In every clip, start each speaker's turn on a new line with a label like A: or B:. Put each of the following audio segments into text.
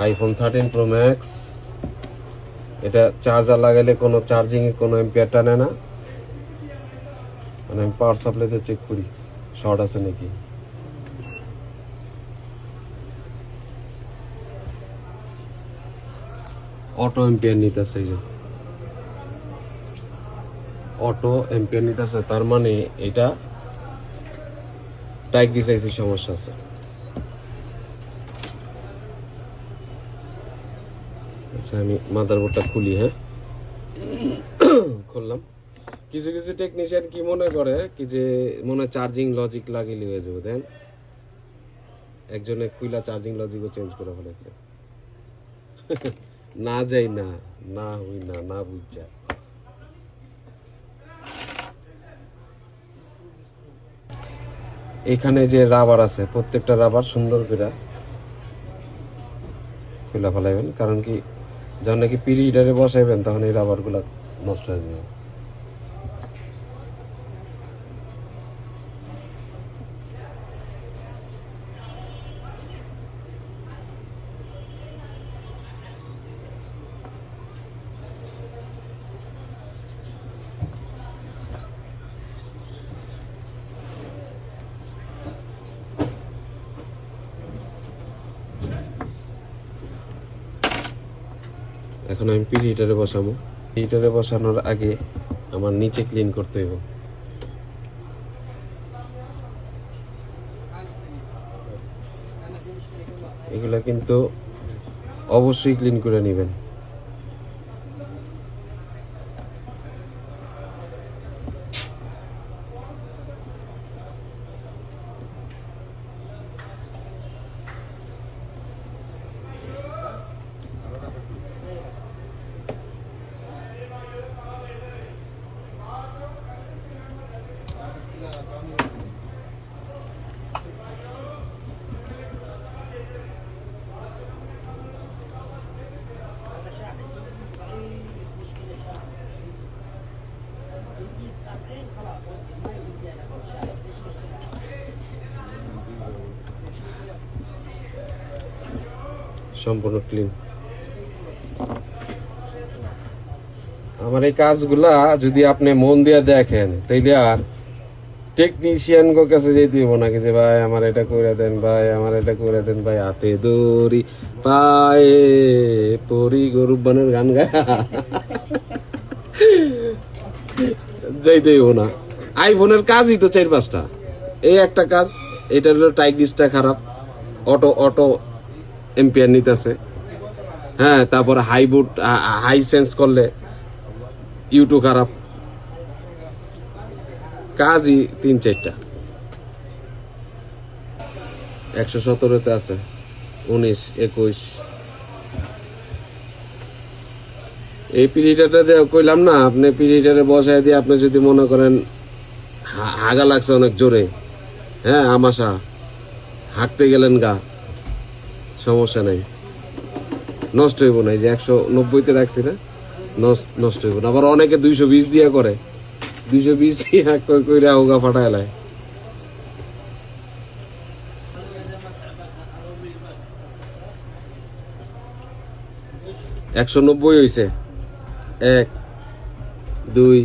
A: IPhone 13 pro max. এটা charger লাগাইলে কোনো চার্জিং এ কোনো এম্পিয়ার টানে না। মানে আমি পাওয়ার সাপ্লাইতে চেক করি শর্ট আছে নাকি। অটো এম্পিয়ার নিতেছে, এই যে অটো এম্পিয়ার নিতেছে, তার মানে এটা টাইগ্রিস আইসি সমস্যা আছে। আচ্ছা আমি মাদারবোর্ডটা খুলি। হ্যাঁ খুললাম। কিছু কিছু টেকনিশিয়ান কি মনে করে কি যে মনে চার্জিং লজিক লাগিয়ে হয়ে যাবে, দেন একজনে খুইলা চার্জিং লজিকও চেঞ্জ করে ফেলেছে। না যাই না, না হই না, না বুঝা। এখানে যে রাবার আছে প্রত্যেকটা রাবার সুন্দর করে খুলে ফেলাইবেন, কারণ কি যখন নাকি পিরি হিটারে বসাইবেন তখন এই রাবার গুলা নষ্ট হয়ে যাবে। এখন আমি পিরি হিটারে বসাবো। হিটারে বসানোর আগে আমার নিচে ক্লিন করতে হইব। এগুলা কিন্তু অবশ্যই ক্লিন করে নেবেন। সম্পূর্ণ ক্লিন। আমার এই কাজগুলা যদি আপনি মন দিয়ে দেখেন তাইলে আর টেকনিশিয়ান গো কাছে যেতে হইব নাকি যে ভাই আমার এটা করে দেন, ভাই আমার এটা করে দেন, ভাই হাতে দড়ি পায়ে পরি গরুবানের গান গায় যাইতে হইব না। আইফোনের কাজই তো 4-5টা। এই একটা কাজ, এটার হলো টাইগ্রিসটা খারাপ, অটো অটো এম্পিয়ার নিতেছে। হ্যাঁ তারপরে হাইবুট হাই সেন্স করলে ইউটিউব খারাপ। কাজই 3-4টা। 117-তে আছে 19, 21। এই পিরিয়ডটা কইলাম না, আপনি পিরিয়ডে বসায় দিয়ে আপনি যদি মনে করেন হাগা লাগছে অনেক জোরে, হ্যাঁ আমাশা হাঁকতে গেলেন গা, সমস্যা নাই, নষ্ট হইব না। এই যে 190-তে রাখছি না, নষ্ট হইব না। আবার অনেকে 220 দিয়া করে, 220 দিয়া কইরা হোগা ফাটায় লাই। একশো 90 হয়েছে। 1 2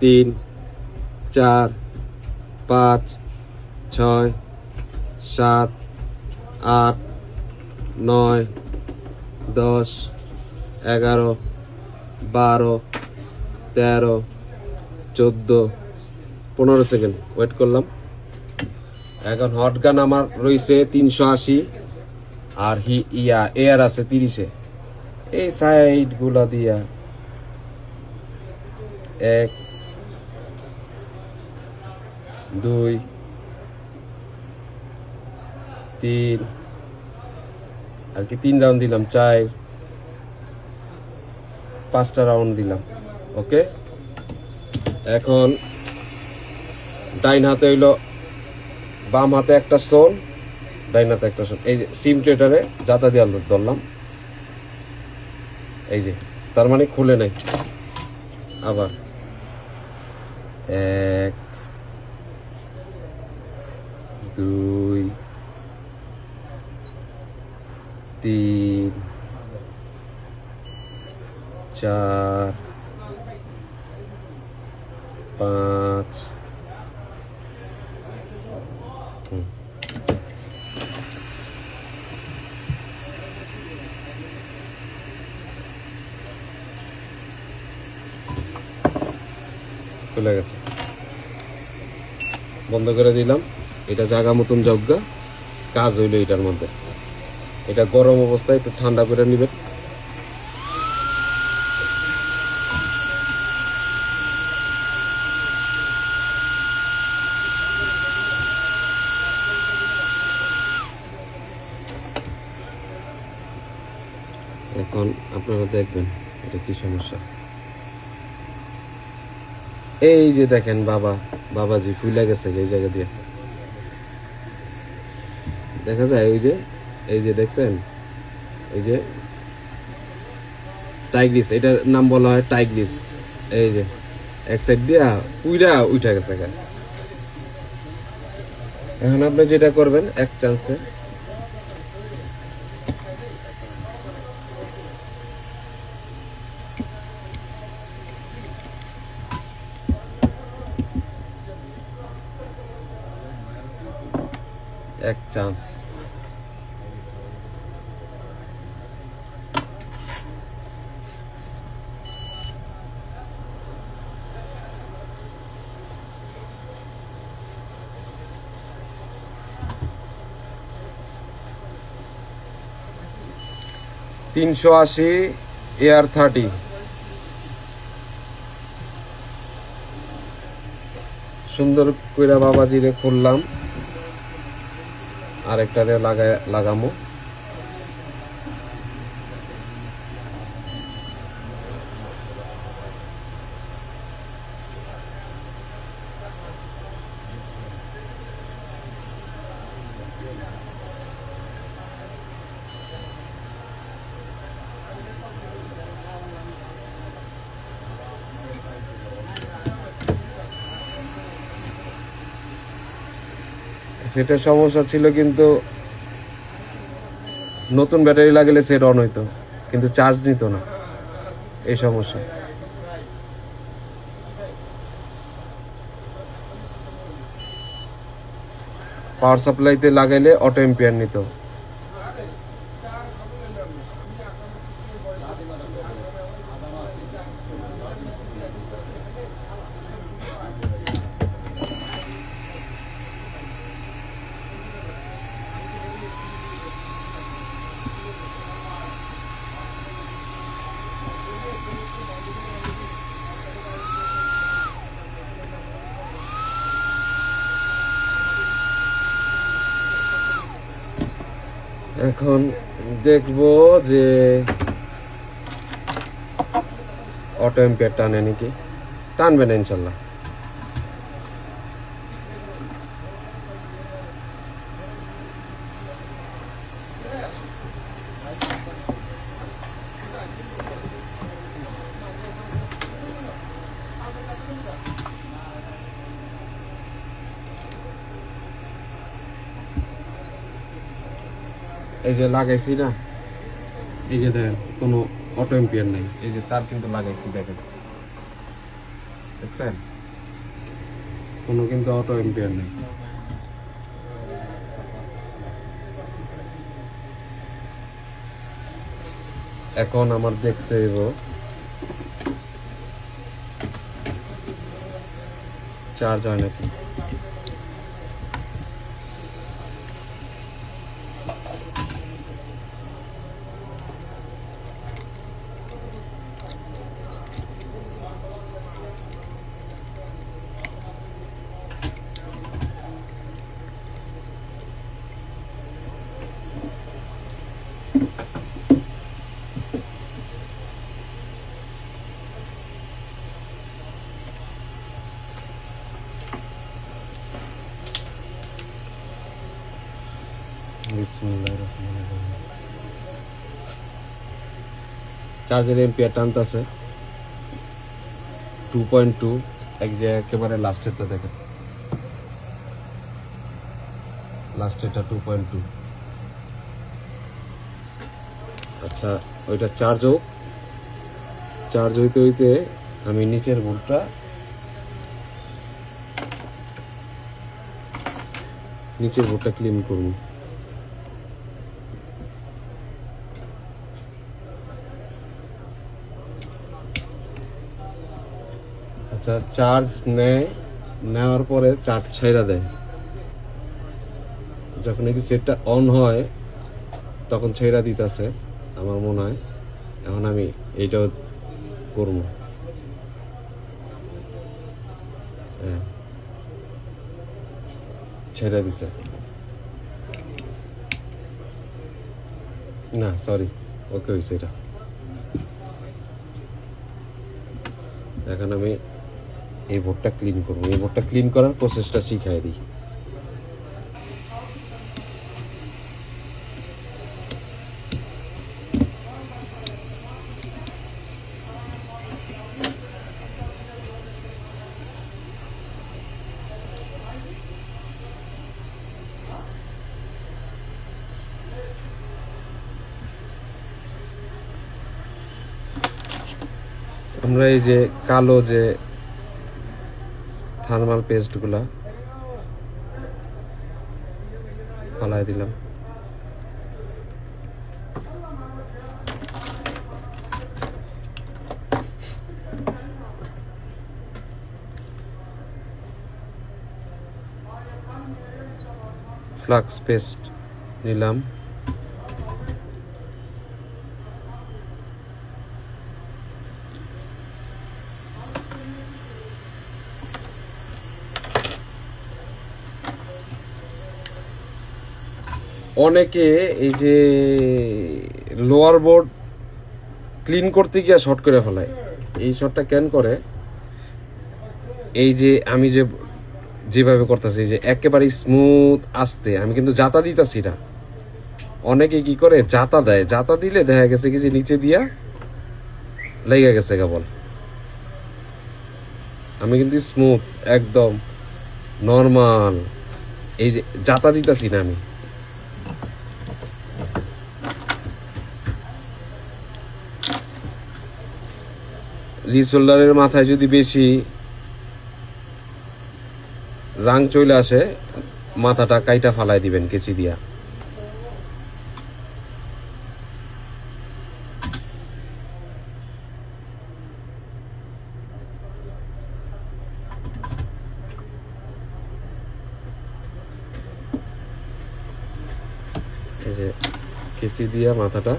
A: 3 4 5 6 7 8 9 10 11 12 13 14 15 সেকেন্ড ওয়েট করলাম। এখন হট গান আমার রয়েছে 380 আর এয়ার আছে 30-এ। এই সাইড গুলা দিয়া 1 2 3 আর কি 3 রাউন্ড দিলাম, 4 5টা রাউন্ড দিলাম। ওকে এখন ডাইন হাতে হইলো, বাম হাতে একটা সোল, ডাইন হাতে একটা সোল। এই যে সিম ট্রেটারে জাতা দিয়ে ধরলাম, এই যে তার মানে খুলে নাই। আবার 1 2 3 4 5 খুলে গেছে। বন্ধ করে দিলাম। এটা জায়গা মতন যজ্ঞা কাজ হইলো এটার মধ্যে। এটা গরম অবস্থায় একটু ঠান্ডা করে নিবেন। এখন আপনারা দেখবেন এটা কি সমস্যা। এই যে দেখেন বাবাজি ফুলে গেছে এই জায়গা দিয়ে দেখা যায়। এই যে দেখছেন, এই যে টাইগ্রিস, এটার নাম বলা হয় টাইগ্রিস। এই যে এক সাইড দিয়া উঠা গেছে। এখন আপনি যেটা করবেন এক চান্সে এক চান্স $380 AR 30 সুন্দর কইরা বাবাজিরে খুললাম। আরেকটারে লাগামো। সেটা সমস্যা ছিল, কিন্তু নতুন ব্যাটারি লাগালে সেট অন হইতো, কিন্তু চার্জ নিত না। এই সমস্যা। পাওয়ার সাপ্লাইতে লাগাইলে অটো এম্পিয়ার নিত। এখন দেখব যে অটো এম্পিয়ার টানে নাকি। টানবে না ইনশাল্লাহ। এই যে লাগাইছি না, এই যে দেখেন কোনো অটো এম্পিয়ার নেই। এই যে তার কিন্তু লাগাইছি, দেখেন দেখছেন, কোনো কিন্তু অটো এম্পিয়ার নেই। এখন আমার দেখতে হইব চার্জ হয় নাকি। চার্জের এম্পিয়ার টানতেছে 2.2। এক যে একেবারে লাস্টেরটা দেখেন, লাস্টেরটা 2.2। আচ্ছা, ওইটা চার্জ হইতে হইতে আমি নিচের বোর্ডটা ক্লিন করব। আচ্ছা, চার্জ নেওয়ার পরে চার্জ ছাইড়া দেয়, যখন নাকি সেটটা অন হয় তখন ছাইড়া দিতেছে আমার মনে হয়। এখন আমি এইটাও করবো। হ্যাঁ, ছেড়ে দিছে না, সরি, ওকে হয়েছে এটা। এখন আমি এই বোর্ডটা ক্লিন করবো। এই বোর্ডটা ক্লিন করার প্রসেসটা শিখাই দিই। আমরা এই যে কালো যে থার্মাল পেস্টগুলা ফালাই দিলাম। ফ্লাক্স পেস্ট নিলাম। অনেকে এই যে লোয়ার বোর্ড ক্লিন করতে গিয়ে শর্ট করে ফেলায়। এই শর্টটা কেন করে? এই যে আমি যেভাবে করতেছি, যে একেবারে স্মুথ আস্তে, আমি কিন্তু জাতা দিতেছি না। অনেকে কি করে জাতা দেয়, জাতা দিলে দেখা গেছে কি যে নিচে দিয়া লেগে গেছে কেবল। আমি কিন্তু স্মুথ একদম নর্মাল, এই যে জাতা দিতেছি না আমি। রিসোল্ডারের মাথায় যদি বেশি রাং চলে আসে, মাথাটা কাইটা ফালাই দিবেন কেচি দিয়া। এই যে কেচি দিয়া মাথাটা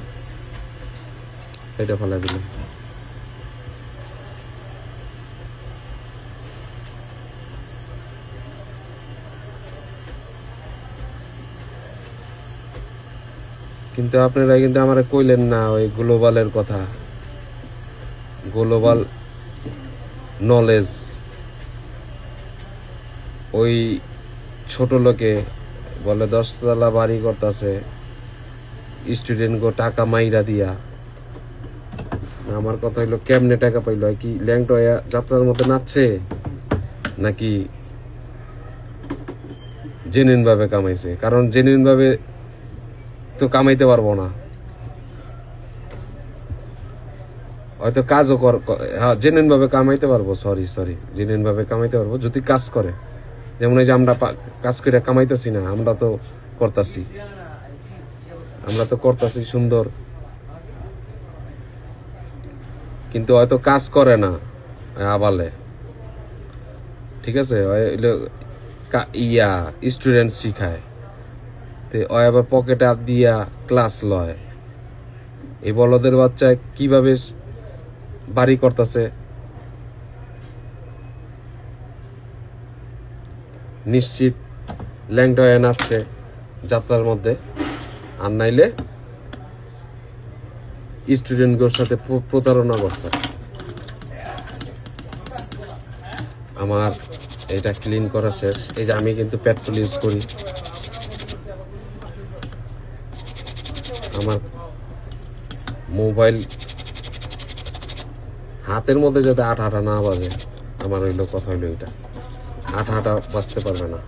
A: কাইটা ফালাই দিবেন। কিন্তু আপনারা কিন্তু আমার কইলেন না ওই গ্লোবালের কথা, গ্লোবাল নলেজ। ওই ছোট লোকে বলে 10 তলা বাড়ি করতেছে, স্টুডেন্ট গো টাকা মাইরা দিয়া। আমার কথা হইলো কেমনে টাকা পাইলো? কি ল্যাংটা যাত্রার মধ্যে নাচছে, নাকি জেনুইন ভাবে কামাইছে? কারণ জেনুইন ভাবে তো কামাইতে পারবো না, হয়তো কাজও হ্যাঁ জেনুইন ভাবে কামাইতে পারবো, জেনুইন ভাবে কামাইতে পারবো যদি কাজ করে। যেমন এই যে আমরা কাজ করে কামাইতেছি না, আমরা তো করতাছি সুন্দর, কিন্তু হয়তো কাজ করে না আবালে। ঠিক আছে, স্টুডেন্ট শিখায়, তো আবার পকেটে হাত দিয়া ক্লাস লয়। এই বলদের বাচ্চা কিভাবে বাড়ি করতেছে, নিশ্চিত ল্যাংটা হয়ে নাচছে যাত্রার মধ্যে, আর নাইলে স্টুডেন্টগুলোর সাথে প্রতারণা করছে। আমার এটা ক্লিন করা শেষ। এই যে আমি কিন্তু পেট্রোল ইউজ করি। আমার মোবাইল হাতের মধ্যে যাতে আঠা না বাজে, আমার হইলো কথা হইলো এটা, আঠা বাজতে পারবে না।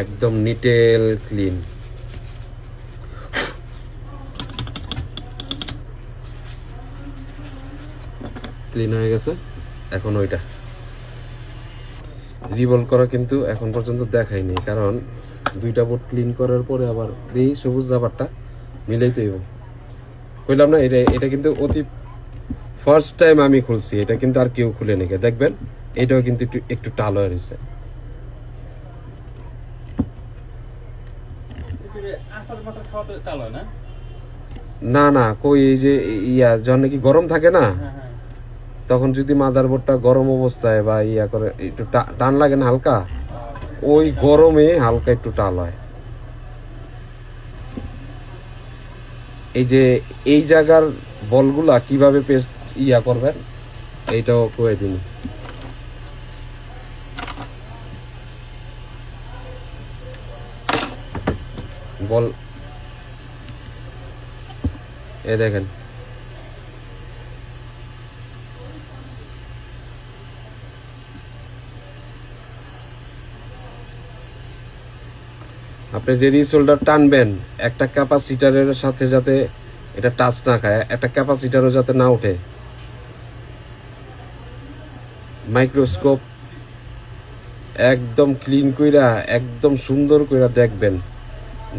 A: একদম নিটেল ক্লিন। ক্লিন হয়ে গেছে। এখন ওইটা রিভলভ করা কিন্তু এখন পর্যন্ত দেখাইনি, কারণ দুইটা বোর্ড ক্লিন করার পরে আবার এই সবুজ রাবারটা মিলাইতে হইব। কইলাম না, এটা কিন্তু অতি ফার্স্ট টাইম আমি খুলছি, এটা কিন্তু আর কেউ খুলে নিকে দেখবেন। এটাও কিন্তু একটু টাল হয়ে রয়েছে। না না, কই এই যে যখন নাকি গরম থাকে না, তখন যদি মাদারবোর্ডটা গরম অবস্থায় বা করে একটু টান লাগে না হালকা, ওই গরমে হালকা একটু টাল হয়। এই যে এই জায়গার বলগুলা কিভাবে পেস্ট করবেন এইটাও কয়ে দিন। বল এ দেখেন, আপনি যে রিসোল্ডার টানবেন একটা ক্যাপাসিটারের সাথে যাতে এটা টাচ না খায়, একটা ক্যাপাসিটারও যাতে না ওঠে। মাইক্রোস্কোপ একদম ক্লিন কইরা একদম সুন্দর কইরা দেখবেন,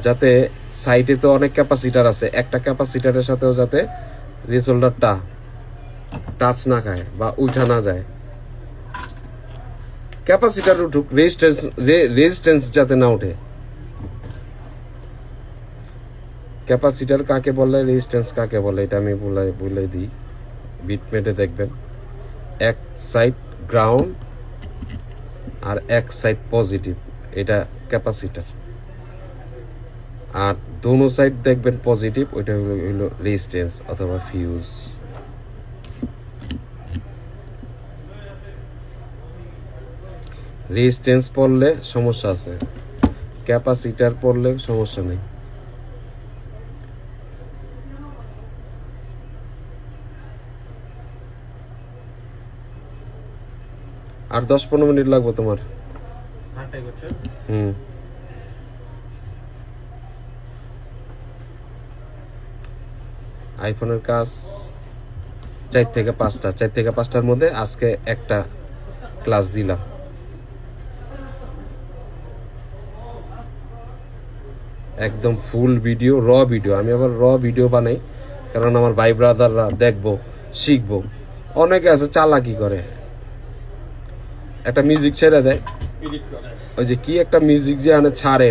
A: যাতে সাইডে তো অনেক ক্যাপাসিটার আছে, একটা ক্যাপাসিটারের সাথেও যাতে রিসোল্ডারটা টাচ না খায় বা উঠা না যায়। ক্যাপাসিটার উঠুক, রেজিস্ট্যান্স যাতে না ওঠে। ক্যাপাসিটার কাকে বলে, রেজিস্ট্যান্স কাকে বলে, এটা আমি বলে দিই। বিটমেটে দেখবেন এক সাইড গ্রাউন্ড আর এক সাইড পজিটিভ, এটা ক্যাপাসিটার। আর দোনো সাইড দেখবেন পজিটিভ, ওইটা হলো রেজিস্ট্যান্স অথবা ফিউজ। রেজিস্ট্যান্স পড়লে সমস্যা আছে, ক্যাপাসিটার পড়লে সমস্যা নেই। আর 10-15 মিনিট লাগবে তোমার। আইফোনের কাজ 4 থেকে 5টার মধ্যে আজকে একটা ক্লাস দিলাম। একদম ফুল ভিডিও, র ভিডিও। আমি আবার র ভিডিও বানাই, কারণ আমার ভাই ব্রাদাররা দেখবো, শিখবো। অনেকে আছে চালাকি করে, একটা মিউজিক ছেড়ে দেয়, ওই যে কি একটা মিউজিক যে ছাড়ে,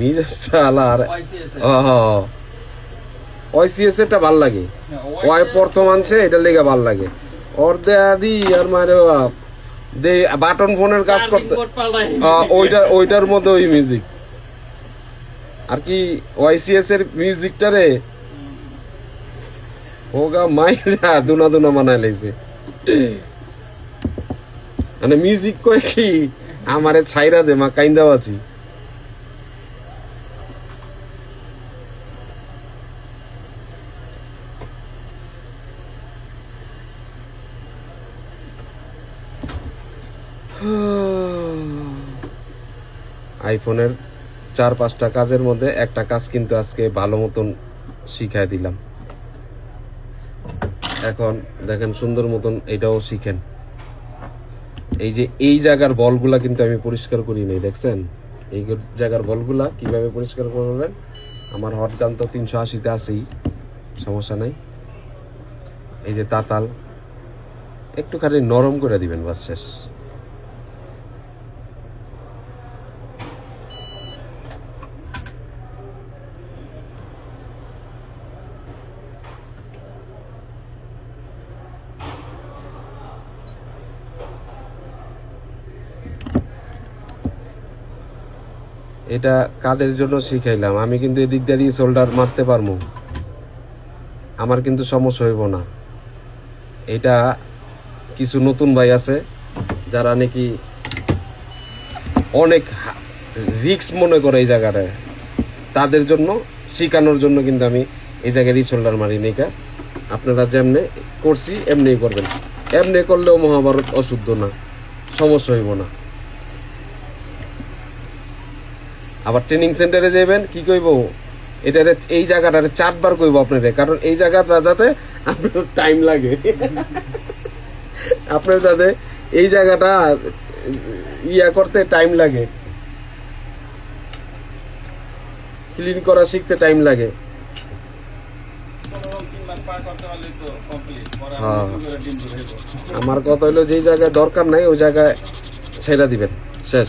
A: মিউজিকটা আলার ওয়াইসিএস এটা ভাল লাগে, ওয়াই প্রথম আনছে এটা লেগে ভাল লাগে। ওর দেয়াদি আর মারে বাপ দে বাটন ফোনের কাজ করতে, ওইটার মধ্যে ওই মিউজিক আর কি ওয়াইসিএস এর মিউজিকটা রে হোগা মাইরা দুনা বানাই লাইছে। মানে মিউজিক কয় কি আমারে ছাইরা দে মা কাইন্দাও আছি। আইফোনের 4-5টা কাজের মধ্যে একটা কাজ কিন্তু আজকে ভালো মতন শিখাই দিলাম। এখন দেখেন সুন্দর মতন এটাও শিখেন। এই যে এই জায়গার বলগুলা কিন্তু আমি পরিষ্কার করি নাই, দেখছেন? এই জায়গার বলগুলা কিভাবে পরিষ্কার করবেন। আমার হট গান তো 380-তে আছেই, সমস্যা নাই। এই যে তাতাল একটুখানি নরম করে দিবেন, বাস শেষ। এটা কাদের জন্য শিখাইলাম, আমি কিন্তু এদিক দিয়ে শোল্ডার মারতে পারবো, আমার কিন্তু সমস্যা হইব না। এটা কিছু নতুন ভাই আছে যারা নাকি অনেক রিস্ক মনে করে এই জায়গাটায়, তাদের জন্য শিখানোর জন্য কিন্তু আমি এই জায়গায় রিশোল্ডার মারি নাই। আপনারা যেমনি করছি এমনি করবেন, এমনি করলেও মহাভারত অশুদ্ধ না, সমস্যা হইব না। আবার ট্রেনিং সেন্টারে যাবেন কি কইব, এটারে এই জায়গাটারে 4 বার কইব আপনারে, কারণ এই জায়গাটা যাতে আপনার টাইম লাগে। আপনার যাতে এই জায়গাটা ইয়া করতে টাইম লাগে, ক্লিন করা শিখতে টাইম লাগে। হ্যাঁ, আমার কথা হলো যেই জায়গায় দরকার নাই ওই জায়গায় ছেড়ে দিবেন, শেষ।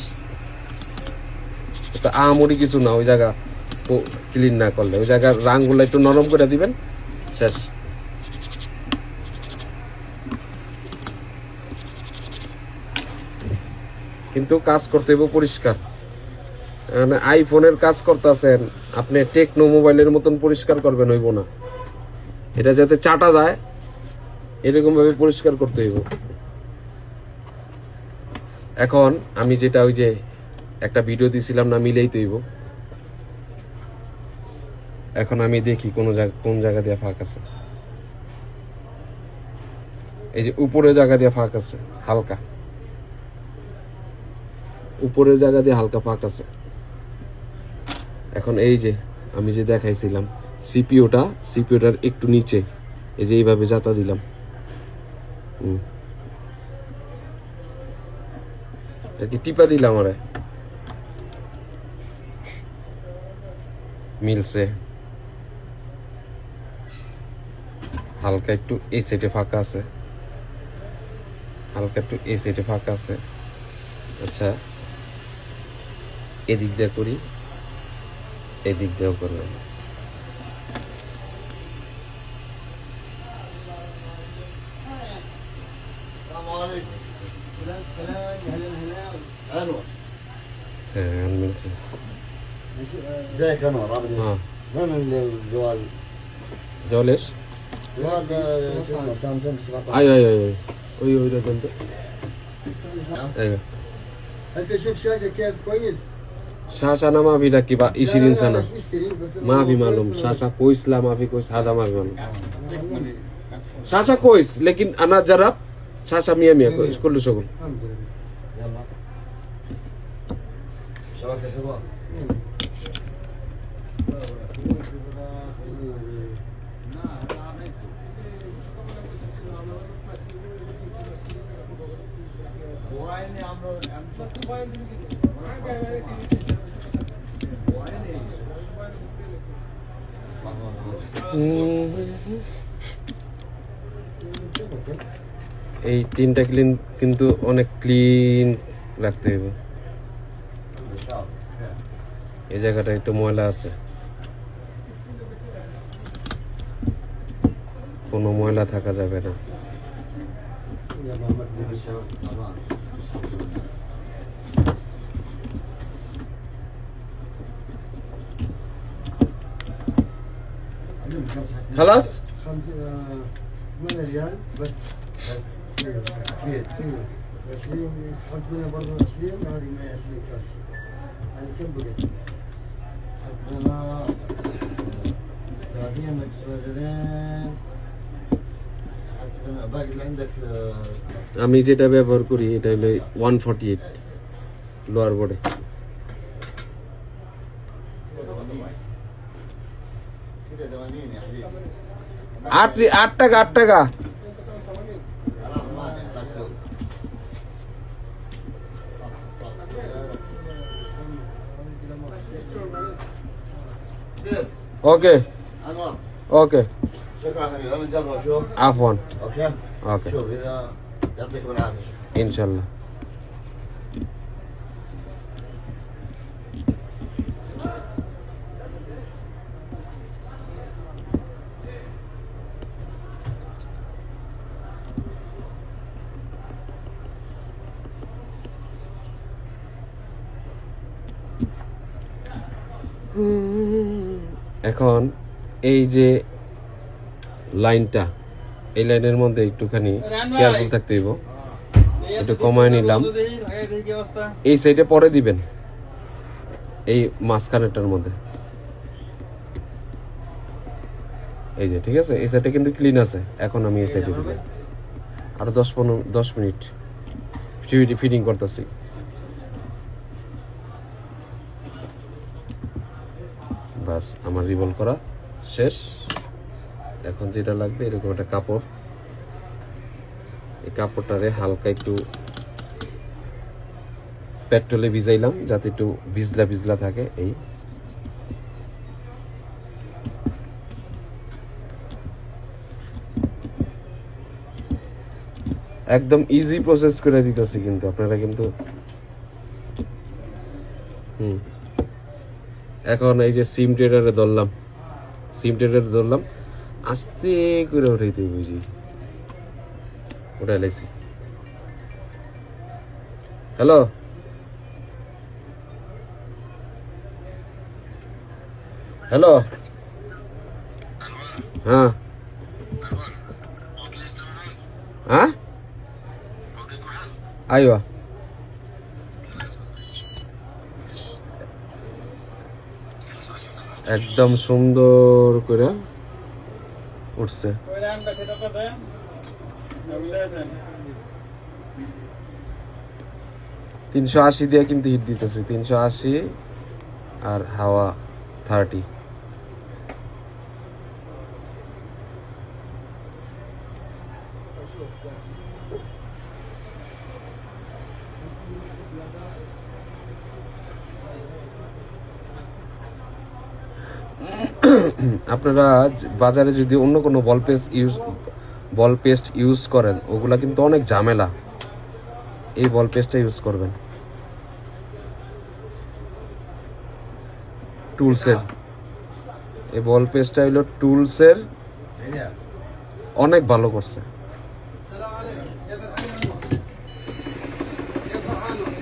A: আমরি কিছু না, ওই জায়গা ক্লিন না করলে ওই জায়গার রাংগুলো একটু নরম করে দিবেন, শেষ। কিন্তু কাজ করতে হবে পরিষ্কার। মানে আইফোনের কাজ করতেছেন আপনি, টেকনো মোবাইলের মতন পরিষ্কার করবেন হইব না, এটা যাতে চাটা যায় এরকম ভাবে পরিষ্কার করতে হইব। এখন আমি যেটা ওই যে একটা ভিডিও দিছিলাম না, মিলেই তৈব। এখন আমি দেখি কোন জায়গা দিয়ে ফাঁক আছে। এই যে উপরে জায়গা দিয়ে ফাঁক আছে হালকা, উপরের জায়গা দিয়ে হালকা ফাঁক আছে। এখন এই যে আমি যে দেখাইছিলাম সিপিওটার একটু নিচে এই যে এইভাবে জাতা দিলাম, আর কি টিপা দিলাম, আরে মিলছে। হালকা একটু এই সাইডে ফাঁকা আছে, হালকা একটু এই সাইডে ফাঁকা আছে। আচ্ছা, এদিক দিয়ে করি, এদিক দিয়েও করলাম। হ্যাঁ মিলছে।
B: ازيك يا انور عامل ايه؟
A: হ্যাঁ
B: وين الجوال؟
A: জলেশ
B: الجوال ده شو اسمه سامسونج 17
A: আয় আয় আয় আয়। ওই রকম তো ايوه
B: انت شوف شاشه كيف كويس؟
A: شاشة أنا ما في ركبة 20
B: لا،
A: سنة،
B: اشتري بس
A: ما في معلوم شاشة كويس، لا ما في كويس، هذا ما في معلوم. شاشة كويس لكن أنا جرب شاشة 100 كويس كله شغل.
B: الحمد لله. يلا شبكه شباب
A: এই তিনটা ক্লিন কিন্তু অনেক ক্লিন রাখতে হবে। এই জায়গাটা একটু ময়লা আছে, কোনো ময়লা থাকা যাবে না।
B: يلا مكتب الشباب طبعا
A: خلاص
B: 8 ريال بس اكيد 20 سحبت منها برضه 20 هذه 120 كاش هذه كم بقت؟ سحبت منها 30 مكسورين سحبت منها باقي اللي عندك
A: আমি যেটা ব্যবহার করি এটা হলো 148 লোয়ার বোর্ডে।
B: 80 يا حبيبي
A: 8 টাকা 8 টাকা। اوكي
B: انور
A: اوكي
B: شكرا حبيبي انا نجرب شوف
A: عفوا
B: اوكي
A: اوكي
B: شوف اذا يعطيكم العافيه
A: ان شاء الله। এখন এই যে লাইনটা, এই লাইনের মধ্যে একটুখানি কেয়ারফুল থাকতে হইব। একটু কমায় নিলাম, এই সাইডে পরে দিবেন, এই মাঝখানেরটার মধ্যে। এই যে ঠিক আছে, এই সাইডটা কিন্তু ক্লিন আছে। এখন আমি এই সাইডে দিলাম, আরো 10 মিনিট ফিটিং করতেছি। বাস আমার রিভলভ করা শেষ। এখন যেটা লাগবে এরকম একটা কাপড়, এই কাপড়টারে হালকা একটু পেট্রোলে ভিজাইলাম যাতে একটু ভিজলা ভিজলা থাকে। এই একদম ইজি প্রসেস করে দিতেছি কিন্তু আপনারা কিন্তু এখন এই যে সিম ট্রেডারে ধরলাম আস্তে করে উঠাইতে বুঝি উঠাই লাইছি। হ্যালো হ্যালো হ্যাঁ হ্যাঁ আইবা একদম সুন্দর করে উঠছে। 380 দিয়ে কিন্তু হিট দিতেছে, 380 আর হাওয়া 30। আপনারা বাজারে যদি অন্য কোনো বল পেস্ট ইউজ করেন ওগুলা কিন্তু অনেক ঝামেলা, এই বল পেস্টটা ইউজ করবেন টুলসের। এই বল পেস্টটা হলো টুলসের, অনেক ভালো করছে।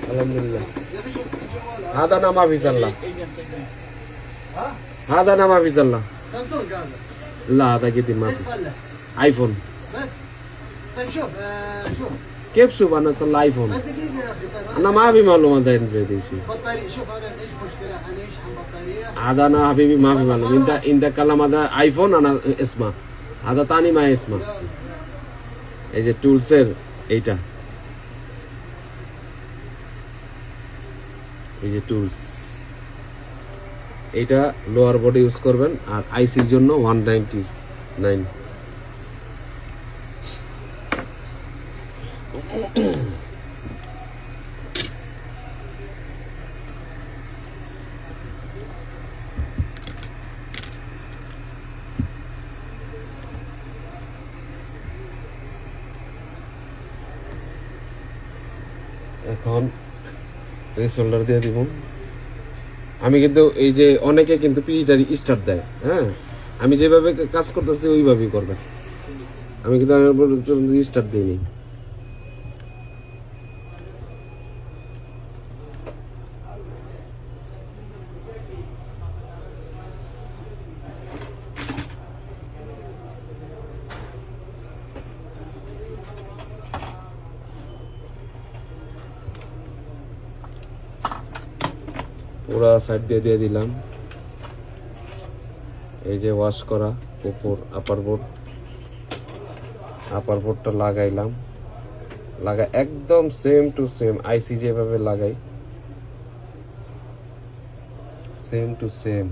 A: আলহামদুলিল্লাহ। হাদা নামা ফিসাল্লাহ, هذا انا ما في زله.
B: سامسونج هذا؟
A: لا هذا قديم ما
B: ايش
A: في.
B: صلح؟
A: ايفون.
B: بس طيب شوف شوف
A: كيف شوف انا صلى ايفون؟
B: دقيقة يا اخي. طيب
A: انا ما في معلومات داين في هذا الشيء.
B: بطارية شوف انا ايش مشكلة انا ايش عن بطارية؟
A: هذا انا حبيبي ما في معلومات. انت كلام هذا ايفون انا اسمه هذا ثاني ما اسمه. এই যে টুলসের এইটা, এই যে টুলস, এইটা লোয়ার বডি ইউজ করবেন আর আইসির জন্য 199। এখন এই শোল্ডার দিয়ে দিব। আমি কিন্তু এই যে অনেকে কিন্তু পিটারি স্টার্ট দেয়, হ্যাঁ আমি যেভাবে কাজ করতেছি ওইভাবেই করবে। আমি কিন্তু স্টার্ট দিইনি। পুরা সাইড দিয়ে দিলাম। এই যে ওয়াশ করা উপর আপার বোর্ডটা লাগাইলাম, একদম সেম টু সেম আইসি যেভাবে লাগাই সেম টু সেম।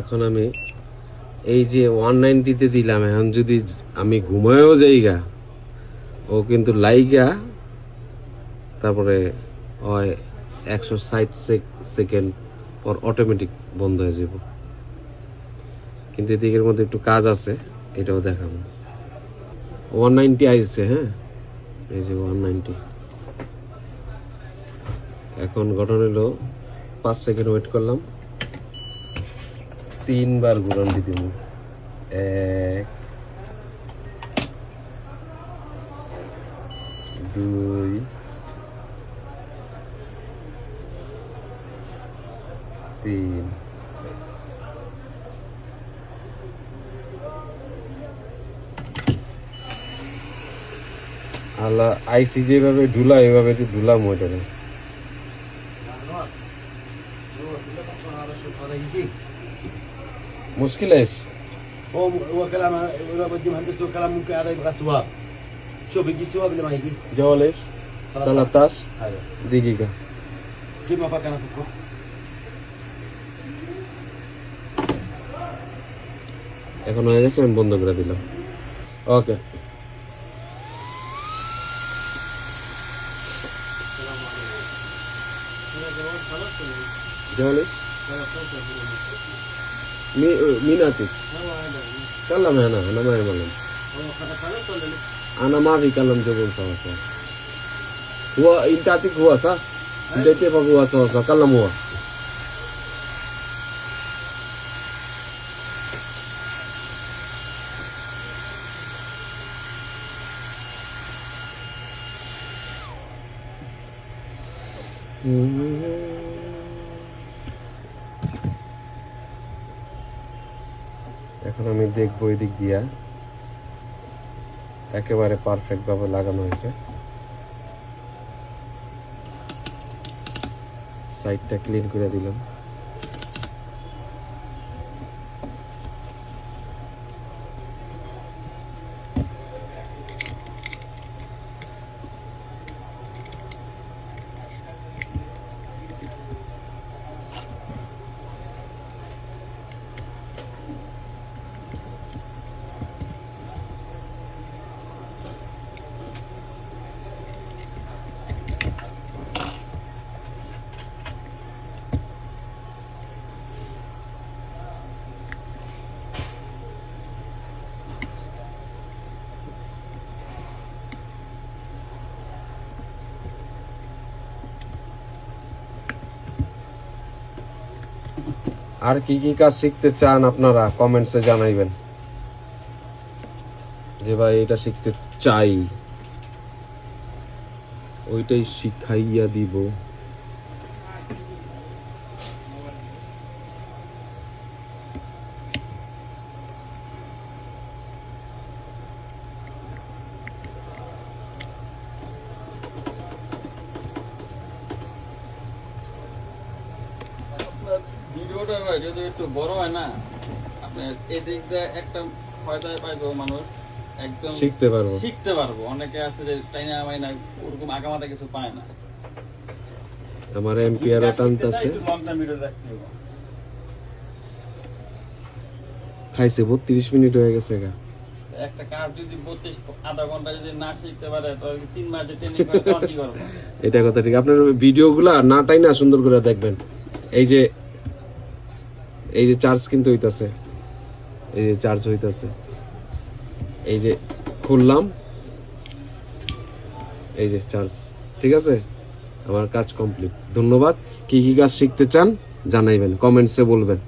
A: এখন আমি এই যে 190-তে দিলাম, এখন যদি আমি ঘুমায়ও যাইগা ও কিন্তু লাইগা তারপরে হয় 160 সেকেন্ড পর অটোমেটিক বন্ধ হয়ে যাব। কিন্তু এদিকের মধ্যে একটু কাজ আছে, এটাও দেখাবো। 190 আইছে, হ্যাঁ এই যে 190। এখন ঘটনা হলো 5 সেকেন্ড ওয়েট করলাম, 3 বার ঘুরান দিব। 1 2 3 4 আল্লাহ আইসি যেভাবে ঢুলা এভাবে ঢুলাম ওইটারে মুশকিল এস
C: هو كلام هو بدي مهندس وكلام ممكن هذا يبغى سواب شوف يجي سواب لما يجي
A: জল এস 13
C: هذا
A: দিগিকা
C: كيف ما فكر فيكم
A: এখন হয়ে গেছে আমি বন্ধ করে দিলাম ওকে জল S Minati kalam ya ana mai malam ana mafi kalam jobon sa huwa intati huwa sa dete pa huwa sa kalam huwa এখন আমি দেখবো এই দিক দিয়া একেবারে পারফেক্ট ভাবে লাগানো হয়েছে সাইডটা ক্লিন করে দিলাম আর কি কি কাজ শিখতে চান আপনারা কমেন্টসে জানাইবেন যে ভাই এটা শিখতে চাই ওইটাই শিখাইয়া দিব
D: ভিডিওটা ভাই যদি একটু বড় হয় না আপনার এদিক দিয়ে একটা ফায়দায় পাইবো মানুষ একদম
A: শিখতে পারবো
D: শিখতে পারবো অনেকে আছে যে টাইনা মাইনা ওরকম আগামাতা কিছু পায় না
A: আমার এমপিআর টানতেছে
D: একটু লং টাইম ভিডিও দেখতে হবে
A: খাইছে 32 মিনিট হয়ে গেছে গা
D: একটা কাজ যদি 32 আধা ঘন্টা যদি না শিখতে পারে তো 3 মাস যে ট্রেনিং করে তখন কি করবো
A: এটা কথা ঠিক আপনার ভিডিওগুলা না টাই না সুন্দর করে দেখবেন এই যে চার্জ কিন্তু হইতাছে এই যে চার্জ হইতাছে এই যে খুললাম এই যে চার্জ ঠিক আছে আমার কাজ কমপ্লিট ধন্যবাদ কি কি কাজ শিখতে চান জানাইবেন কমেন্টসে বলবেন